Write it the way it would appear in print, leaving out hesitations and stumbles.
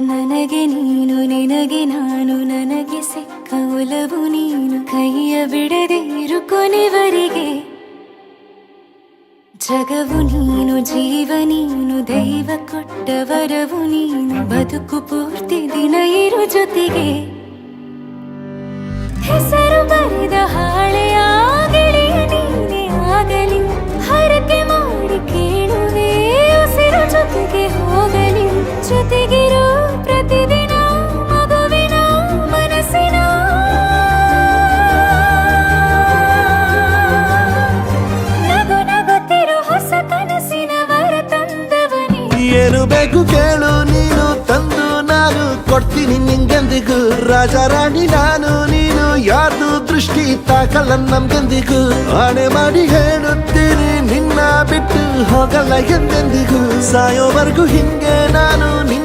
ನನಗೆ ನೀನು ನಿನಗೆ ನಾನು ನನಗೆ ಸಿಕ್ಕ ಒಲವು ನೀನು ಕೈಯ ಬಿಡದೆ ಇರು ಕೊನೆವರೆಗೆ ಜಗವು ನೀನು ಜೀವ ನೀನು ದೈವ ಕೊಟ್ಟ ವರವು ನೀನು ಬದುಕು ಪೂರ್ತಿ ದಿನ ಇರು ಜೊತೆಗೆ ಹೆಸರು ಬರೆದ ಹಾಳೆಯ ಗೆಳೆಯ ನೀನೇ ಆಗಲಿ ಹರಕೆ ಮಾಡಿ ಕೇಳುವೆ ಉಸಿರು ಜೊತೆಗೆ ಹೋಗಲಿ ಜೊತೆಗಿರೋ ಪ್ರತಿದಿನ ಮಗುವಿನ ಮನಸ್ಸಿನ ನಗು ನಗುತ್ತಿರೋ ಹೊಸ ಕನಸಿನ ವರ ತಂದವನೇ ಏನು ಬೇಕು ಕೇಳು ನೀನು ತಂದು ನಾನು ಕೊಡ್ತೀನಿ ನಿಂಗೆಂದಿಗೂ ರಾಜ ರಾಣಿ ನಾನು ನೀನು ಯಾರ್ದು ದೃಷ್ಟಿ ತಾಕಲ್ಲ ನಮ್ಗೆಂದಿಗೂ ಆಣೆ ಮಾಡಿ ಹೇಳುತ್ತೀನಿ ನಿನ್ನ ಬಿಟ್ಟು ಹೋಗಲ್ಲ ಎಂದೆಂದಿಗೂ ಸಾಯೋವರೆಗೂ ಹಿಂಗೆ ನಾನು ನಿನ್ನ